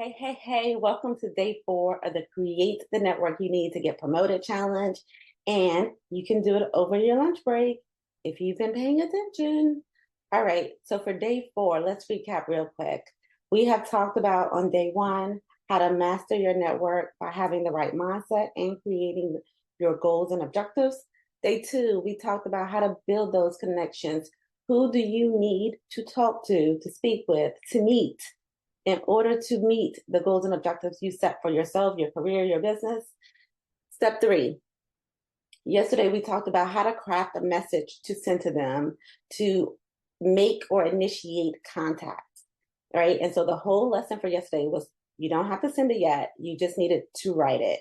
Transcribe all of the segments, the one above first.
Hey, welcome to day 4 of the Create the Network You Need to Get Promoted Challenge. And you can do it over your lunch break if you've been paying attention. All right, so for day 4, let's recap real quick. We have talked about on day 1 how to master your network by having the right mindset and creating your goals and objectives. Day 2, we talked about how to build those connections. Who do you need to talk to speak with, to meet? In order to meet the goals and objectives you set for yourself, your career, your business. Step 3. Yesterday, we talked about how to craft a message to send to them to make or initiate contact, right? And so the whole lesson for yesterday was you don't have to send it yet. You just needed to write it.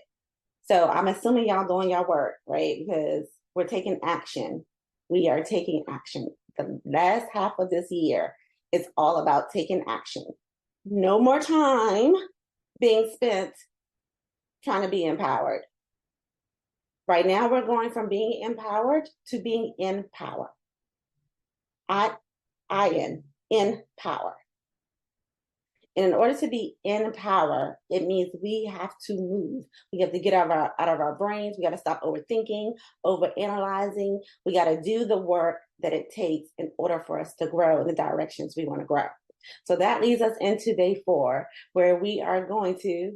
So I'm assuming y'all doing your work, right? Because we're taking action. We are taking action. The last half of this year is all about taking action. No more time being spent trying to be empowered. Right now, we're going from being empowered to being in power. In power. And in order to be in power, it means we have to move. We have to get out of our brains. We got to stop overthinking, overanalyzing. We got to do the work that it takes in order for us to grow in the directions we want to grow. So that leads us into day 4, where we are going to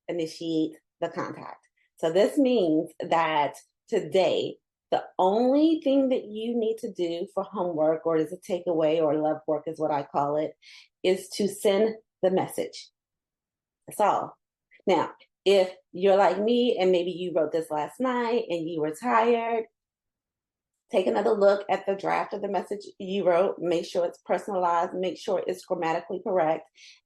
initiate the contact. So this means that today, the only thing that you need to do for homework, or as a takeaway or love work is what I call it, is to send the message. That's all. Now, if you're like me and maybe you wrote this last night and you were tired, take another look at the draft of the message you wrote. Make sure it's personalized. Make sure it's grammatically correct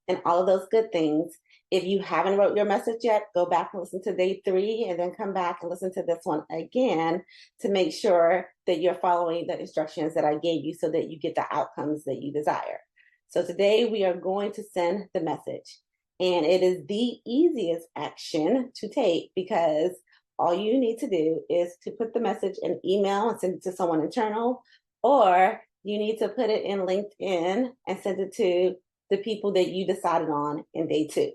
and all of those good things. If you haven't wrote your message yet, go back and listen to day 3 and then come back and listen to this one again to make sure that you're following the instructions that I gave you so that you get the outcomes that you desire. So today we are going to send the message. And it is the easiest action to take because all you need to do is to put the message in email and send it to someone internal, or you need to put it in LinkedIn and send it to the people that you decided on in day 2.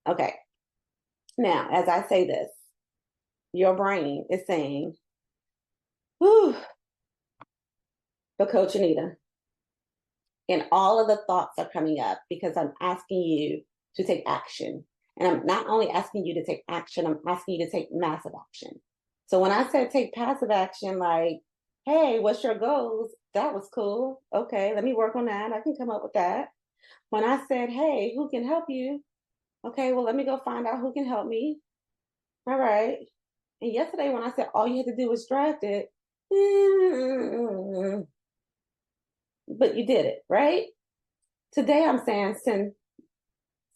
Okay. Now, as I say this, your brain is saying, whew, but Coach Anita, and all of the thoughts are coming up because I'm asking you to take action. And I'm not only asking you to take action, I'm asking you to take massive action. So when I said take passive action, like, hey, what's your goals? That was cool. Okay, let me work on that. I can come up with that. When I said, hey, who can help you? Okay, well, let me go find out who can help me. All right. And yesterday when I said all you had to do was draft it, but you did it, right? Today I'm saying send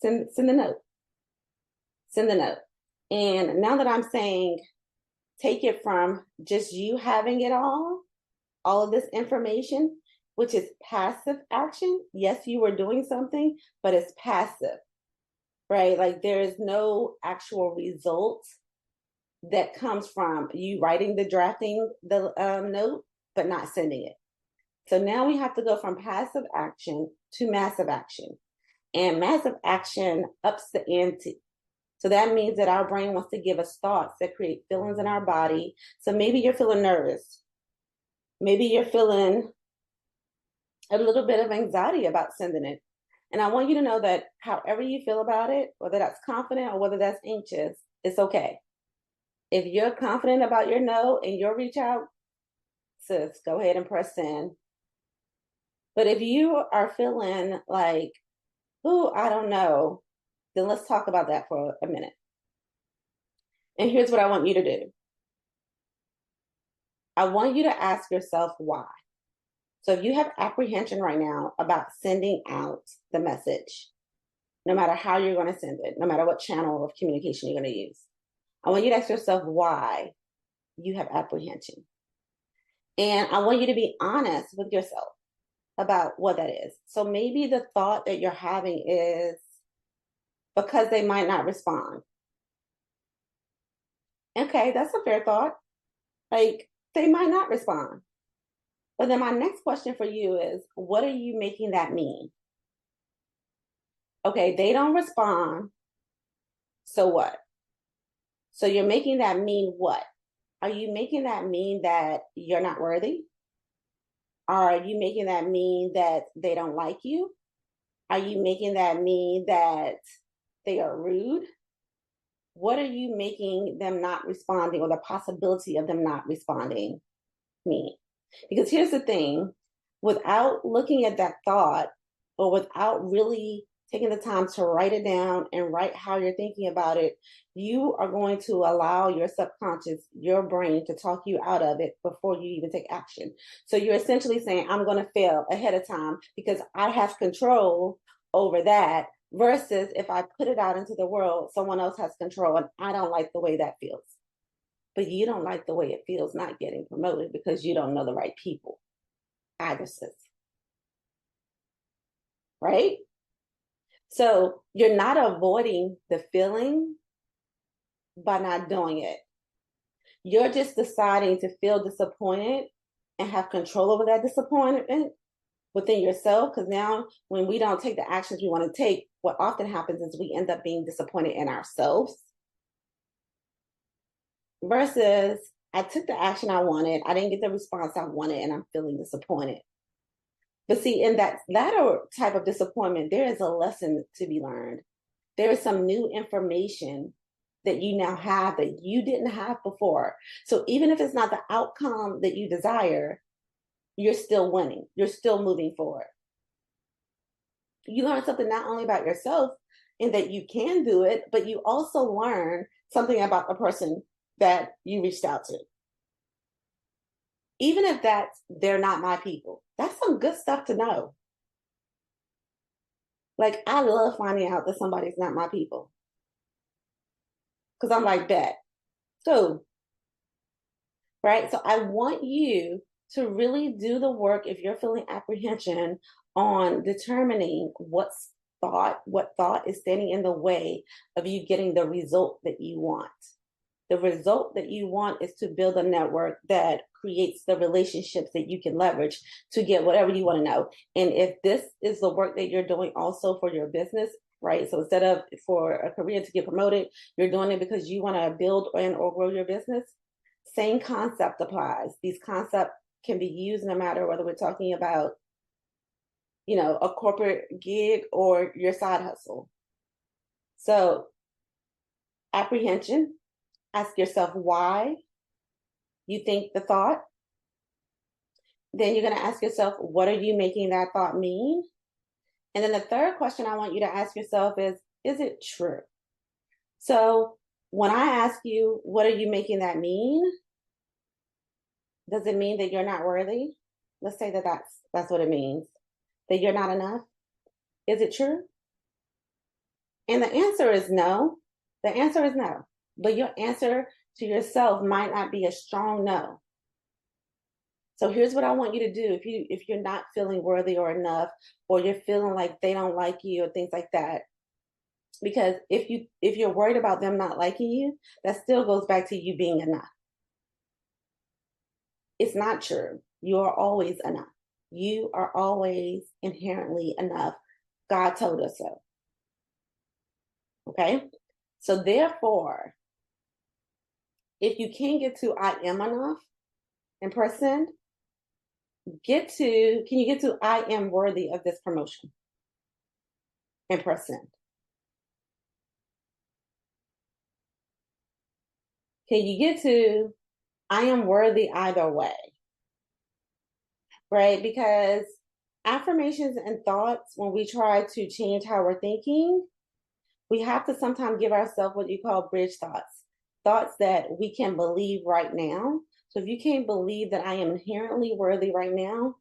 the note. Send the note. And now that I'm saying take it from just you having it all of this information, which is passive action. Yes, you were doing something, but it's passive, right? Like there is no actual result that comes from you writing the note, but not sending it. So now we have to go from passive action to massive action. And massive action ups the ante. So that means that our brain wants to give us thoughts that create feelings in our body. So maybe you're feeling nervous. Maybe you're feeling a little bit of anxiety about sending it. And I want you to know that however you feel about it, whether that's confident or whether that's anxious, it's okay. If you're confident about your no and your reach out, sis, go ahead and press send. But if you are feeling like, oh, I don't know, then let's talk about that for a minute. And here's what I want you to do. I want you to ask yourself why. So if you have apprehension right now about sending out the message, no matter how you're going to send it, no matter what channel of communication you're going to use, I want you to ask yourself why you have apprehension. And I want you to be honest with yourself about what that is. So maybe the thought that you're having is because they might not respond. Okay, that's a fair thought. Like, they might not respond. But then my next question for you is, what are you making that mean? Okay, they don't respond. So what? So you're making that mean what? Are you making that mean that you're not worthy? Are you making that mean that they don't like you? Are you making that mean that they are rude? What are you making them not responding, or the possibility of them not responding, mean? Because here's the thing, without looking at that thought, or without really taking the time to write it down and write how you're thinking about it, you are going to allow your subconscious, your brain, to talk you out of it before you even take action. So you're essentially saying, I'm going to fail ahead of time because I have control over that. Versus if I put it out into the world, someone else has control and I don't like the way that feels. But you don't like the way it feels not getting promoted because you don't know the right people. Addresses. Right? So you're not avoiding the feeling by not doing it. You're just deciding to feel disappointed and have control over that disappointment within yourself. Because now when we don't take the actions we want to take, what often happens is we end up being disappointed in ourselves. Versus I took the action I wanted, I didn't get the response I wanted, and I'm feeling disappointed. But see, in that latter type of disappointment, there is a lesson to be learned. There is some new information that you now have that you didn't have before. So even if it's not the outcome that you desire, you're still winning. You're still moving forward. You learn something not only about yourself and that you can do it, but you also learn something about the person that you reached out to. Even if they're not my people, that's some good stuff to know. Like, I love finding out that somebody's not my people. Because I'm like, bet. So, right? So I want you to really do the work if you're feeling apprehension on determining what thought is standing in the way of you getting the result that you want. The result that you want is to build a network that creates the relationships that you can leverage to get whatever you want to know. And if this is the work that you're doing also for your business, right? So instead of for a career to get promoted, you're doing it because you want to build and or grow your business. Same concept applies. These concepts can be used no matter whether we're talking about, a corporate gig or your side hustle. So apprehension, ask yourself why you think the thought. Then you're going to ask yourself, what are you making that thought mean? And then the third question I want you to ask yourself is it true? So when I ask you, what are you making that mean? Does it mean that you're not worthy? Let's say that that's what it means, that you're not enough. Is it true? And the answer is no. The answer is no. But your answer to yourself might not be a strong no. So here's what I want you to do if you're not feeling worthy or enough, or you're feeling like they don't like you or things like that. Because if you're worried about them not liking you, that still goes back to you being enough. It's not true. You are always enough. You are always inherently enough. God told us so. Okay? So therefore, if you can't get to I am enough in person, can you get to I am worthy of this promotion in person? Can you get to I am worthy either way? Right? Because affirmations and thoughts, when we try to change how we're thinking, we have to sometimes give ourselves what you call bridge thoughts, thoughts that we can believe right now. So if you can't believe that I am inherently worthy right now,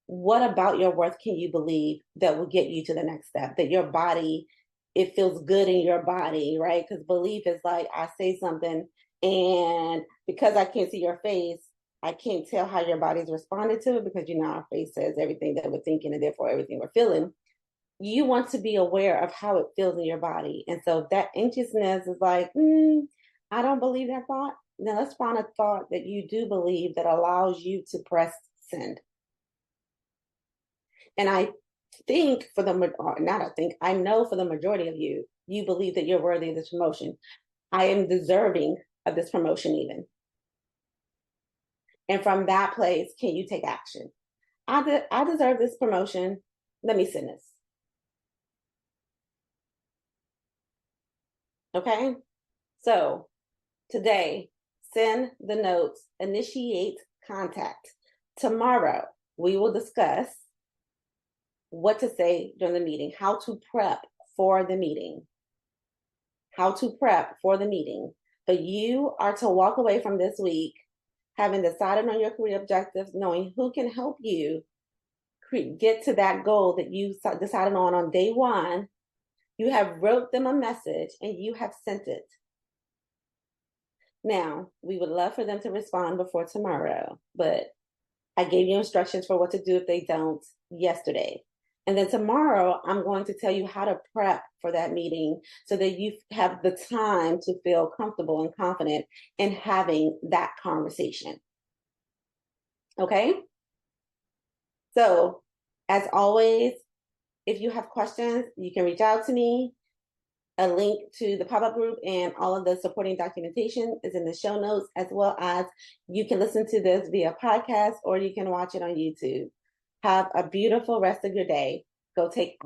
what about your worth can you believe that will get you to the next step? That your body, it feels good in your body, right? Because belief is like, I say something, and because I can't see your face, I can't tell how your body's responded to it, because our face says everything that we're thinking and therefore everything we're feeling. You want to be aware of how it feels in your body. And so that anxiousness is like, I don't believe that thought. Now let's find a thought that you do believe that allows you to press send. And I think for the, or not I think, I know for the majority of you, you believe that you're worthy of this promotion. I am deserving of this promotion even. And from that place, can you take action? I deserve this promotion. Let me send this. Okay. So today, send the notes, initiate contact. Tomorrow, we will discuss what to say during the meeting, how to prep for the meeting. How to prep for the meeting. But you are to walk away from this week having decided on your career objectives, knowing who can help you get to that goal that you decided on day one. You have wrote them a message and you have sent it. Now, we would love for them to respond before tomorrow, but I gave you instructions for what to do if they don't yesterday. And then tomorrow, I'm going to tell you how to prep for that meeting so that you have the time to feel comfortable and confident in having that conversation. Okay? So, as always, if you have questions, you can reach out to me. A link to the pop-up group and all of the supporting documentation is in the show notes, as well as you can listen to this via podcast or you can watch it on YouTube. Have a beautiful rest of your day. Go take